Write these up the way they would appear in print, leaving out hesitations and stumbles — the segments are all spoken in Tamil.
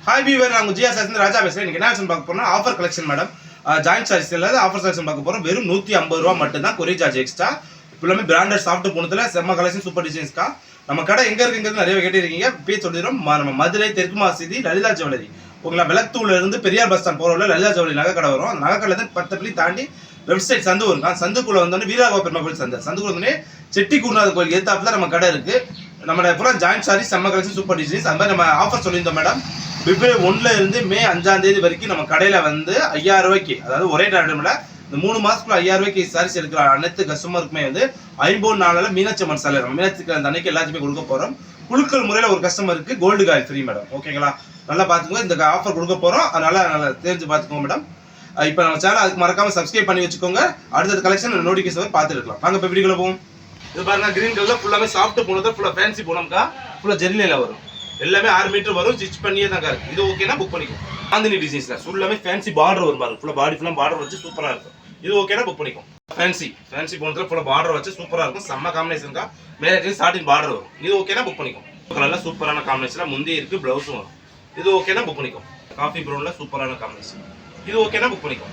ஹாய் வீவர், நான் உங்கள் ஜிஎஸ் ராஜா பேசுகிறேன். இன்றைக்கி என்ன ஆப்ஷன் பார்க்க போகிறோம்? Offer collection madam. Joint charge இல்லாத ஆஃபர் கலெக்ஷன் பார்க்க போகிறோம். வெறும் 150 ரூபா மட்டும்தான் கொரியர் சார்ஜ் எக்ஸ்ட்ரா. எல்லாமே பிராண்டட் சாஃப்ட் போனதில் செம்ம கலெக்ஷன், சூப்பர் டிசைன்ஸ்க்கா. நம்ம கடை எங்கே இருக்குங்கிறது நிறைய கேட்டிருக்கீங்க. பேர் சொல்லிடுறோம். நம்ம மதுரை தெற்கு மாசிதி லலிதா ஜுவல்லரி. உங்களை விளத்தூர்ல இருந்து பெரியார் பஸ் ஸ்டாண்ட் போகிற லலிதா ஜுவல்லரி நகை கடை வரும். அந்த நகை கடையில் இருந்து 10 பள்ளி தாண்டி வெப்சைட் சந்து வரும். சந்துக்குள்ள வந்தோடனே வீராகோ பெருமா கோயில் சந்தை. சந்துக்குள்ள வந்தோடனே செட்டி குருநாதர் கோயில் ஏத்தாப்புல நம்ம கடை இருக்கு. நம்ம பூரா ஜாயின்ட் சாரி செம்ம கலெக்ஷன், சூப்பர் டிசைன்ஸ். அது மாதிரி நம்ம ஆஃபர் சொல்லியிருந்தோம் மேடம். பிப்ரவரி 1 இருந்து மே 5 வரைக்கும் நம்ம கடையில வந்து 5000 ரூபாய்க்கு, அதாவது ஒரே டைம்ல இந்த 3 மாசத்துக்குள்ள 5000 ரூபாய்க்கு சாரீஸ் எடுக்கிற அனைத்து கஸ்டமருக்குமே வந்து 50 நாளில் மீனாட்சி அம்மன் சாலை மீனாட்சி அந்த அன்னைக்கு எல்லாத்தையுமே கொடுக்க போறோம். குழுக்கள் முறையில் ஒரு கஸ்டமருக்கு கோல்டு காயில் ஃப்ரீ மேடம். ஓகேங்களா? நல்லா பார்த்துக்கோங்க. இந்த ஆஃபர் கொடுக்க போறோம். அதனால நல்லா தெரிஞ்சு பார்த்துக்கோங்க மேடம். இப்போ நம்ம சேனல் அதுக்கு மறக்காம சப்ஸ்கிரைப் பண்ணி வச்சுக்கோங்க. அடுத்த கலெக்ஷன் நோட்டிஃபிகேஷன் பார்த்துட்டு இருக்கலாம். வாங்க இப்போ வீடியோல போவோம். இது பாருங்க, கிரீன் கலர்ல ஃபுல்லாமே சாஃப்ட் போனது, ஃபுல்லா ஃபேன்சி போனோம்க்கா. ஃபுல்லா ஜெர்லியில வரும். எல்லாமே 6 மீட்டர் வரும். ஸ்டிச் பண்ணியே தான் இருக்கு. இது ஓகேனா புக் பண்ணிக்கோ. பாந்தினி டிசைன்ஸ்ல ஃபுல்லாமே ஃபேன்சி பார்டர் வரும் பாருங்க. ஃபுல்லா பாடி ஃபுல்லா பார்டர் வச்சு சூப்பரா இருக்கும். இது ஓகேனா புக் பண்ணிக்கோ. ஃபேன்சி போனதுல ஃபுல்லா பார்டர் வச்சு சூப்பரா இருக்கும். செம்ம காம்பினேஷன்க்கா. மேலே ஸ்டார்டிங் பார்டர் வரும். இது ஓகேனா புக் பண்ணிக்கோ. கலர்ல சூப்பரான காம்பினேஷன்ல முந்தி இருக்கு, பிளவுஸும் வரும். இது ஓகேனா புக் பண்ணிக்கோ. காஃபி ப்ரௌன்ல சூப்பரான காம்பினேஷன். இது ஓகேனா புக் பண்ணிக்கோ.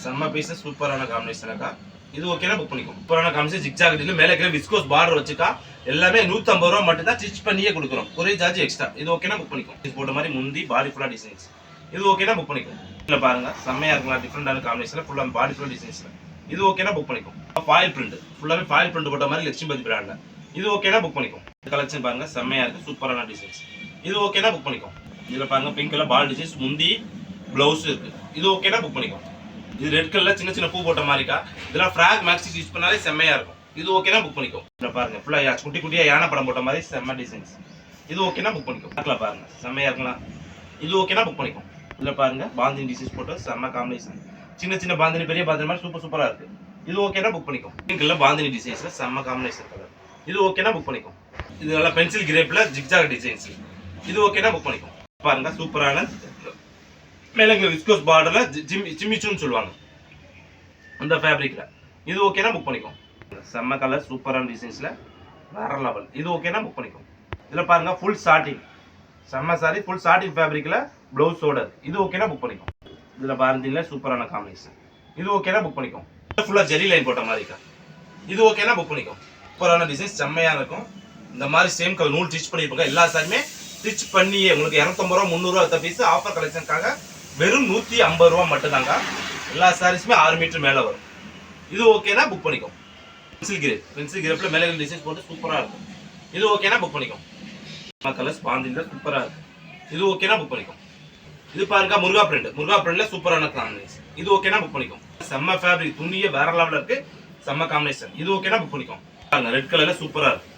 செம்ம பீஸ், சூப்பரான காம்பினேஷன்க்கா. இது ஓகேனா புக் பண்ணிக்கோ. சூப்பரான காம்பினேஷன். ஜிக்ஜாக் டிசைன், மேலே கீழ விஸ்கோஸ் பார்டர் வச்சுக்கா. எல்லாமே 150 ரூபா மட்டும் தான் ஸ்டிச் பண்ணியே கொடுக்குறோம். Courier charge extra. இது ஓகேனா புக் பண்ணிக்கோ. இது போட்ட மாதிரி முந்தி பாடி ஃபுல்லா டிசைன்ஸ். இது ஓகேனா புக் பண்ணிக்கோ. இதுல பாருங்க செம்மையா இருக்கலாம். டிஃபரெண்டான காம்பினேஷன்ல ஃபுல்லா பாடி ஃபுல்லா டிசைன்ஸ்ல. இது ஓகேனா புக் பண்ணிக்கோ. ஃபாயில் பிரிண்ட், ஃபுல்லாவே ஃபாயில் பிரிண்ட் போட்ட மாதிரி லட்சுமிபதி பிராண்ட்ல. இது ஓகேனா புக் பண்ணிக்கோ. கலெக்ஷன் பாருங்க செம்மையா இருக்கு, சூப்பரான டிசைன்ஸ். இது ஓகேனா புக் பண்ணிக்கோ. இதுல பாருங்க பிங்க் கலர் பால் டிசைன்ஸ், முந்தி பிளவுஸ் இருக்கு. இது ஓகேனா புக் பண்ணிக்கோ. இது ரெட் கலர்ல சின்ன சின்ன பூ போட்ட மாதிரிக்கா. இதெல்லாம் ஃப்ராக் மேக்ஸி யூஸ் பண்ணாலே செம்மையா இருக்கும். இது ஓகேனா புக் பண்ணிக்கோ. இத பாருங்க ஃபுல்லா குட்டி குட்டியா யானை படம் போட்ட மாதிரி செம்ம டிசைன்ஸ். இது ஓகேனா புக் பண்ணிக்கோ. பார்க்கலாம் பாருங்க செம்மையா இருக்கலாம். இது ஓகேனா புக் பண்ணிக்கோ. இதுல பாருங்க பாந்தினி டிசைன்ஸ் போட்டு செம்ம காம்பினேஷன். சின்ன சின்ன பாந்தினி, பெரிய பாந்தினி மாதிரி சூப்பரா இருக்கு. இது ஓகேனா புக் பண்ணிக்கோ. பிங்க் கலர் பாந்தினி டிசைன்ஸ்ல செம்ம காம்பினேஷன் கலர். இது ஓகேனா புக் பண்ணிக்கோ. இது நல்லா பென்சில் கிரேப்ல ஜிக்ஜாக் டிசைன்ஸ். இது ஓகேனா புக் பண்ணிக்கோ. பாருங்க சூப்பரான மேலங்க விஸ்கோஸ் பார்டர்ல ஜிம்மிச்சூன்னு சொல்லுவாங்க அந்த ஃபேப்ரிக்ல. இது ஓகேனா புக் பண்ணிக்கோ. செம்ம கலர், சூப்பரான டிசைன்ஸ்ல வேற லெவல். இது ஓகேனா புக் பண்ணிக்கோ. இதுல பாருங்க ஃபுல் சாட்டிங், செம்ம சாரி ஃபுல் சாட்டிங் ஃபேப்ரிக்ல ப்ளவுஸோட. இது ஓகேனா புக் பண்ணிக்கோ. இதுல பாருங்க சூப்பரான காம்பினேஷன். இது ஓகேனா புக் பண்ணிக்கோ. ஃபுல்லா ஜெரி லைன் போட்ட மாதிரிக்கா. இது ஓகேனா புக் பண்ணிக்கோ. சூப்பரான டிசைன்ஸ் செம்மையா இருக்கும். இந்த மாதிரி சேம் கலர் நூல் ஸ்டிச் பண்ணிருப்பாங்க. எல்லா சாரியுமே ஸ்டிச் பண்ணியே உங்களுக்கு 250 ரூபா 300 ரூபா பீஸ் ஆஃபர் கலெக்ஷனுக்காக வெறும் 150 ரூபா மட்டும் தாங்க. எல்லா சாரீஸுமே 6 மீட்டர் மேல வரும். இது ஓகேனா புக் பண்ணிக்கோ. பென்சில் கிரேப்ல மேலே டிசைன்ஸ் போட்டு சூப்பரா இருக்கும். இது ஓகேனா புக் பண்ணிக்கோ. கலர்ஸ் பாந்தில சூப்பரா இருக்கு. இது ஓகேனா புக் பண்ணிக்கோ. இது பாருங்க முருகா பிரிண்ட்ல சூப்பரான காம்பினேஷன். இது ஓகேனா புக் பண்ணிக்கோ. செம்ம ஃபேப்ரிக், துணியே வேற லெவல்ல இருக்கு. செம்ம காம்பினேஷன். இது ஓகேனா புக் பண்ணிக்கோ. பாருங்க ரெட் கலர்ல சூப்பரா இருக்கு.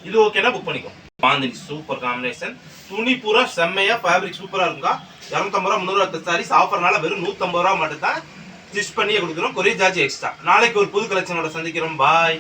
இது ஓகேனா புக் பண்ணிக்கோ. Bandhani super combination. துணி பூரா செம்மையா ஃபேப்ரிக் சூப்பரா இருக்குங்க. 250 ரூபா 300 ரூபா சாரீஸ் ஆஃபர்னால வெறும் 150 ரூபா மட்டும் தான் ஸ்டிச் பண்ணியே கொடுக்குறோம். Courier charge extra. நாளைக்கு ஒரு புது கலெக்ஷனோட சந்திக்கிறோம். பாய்.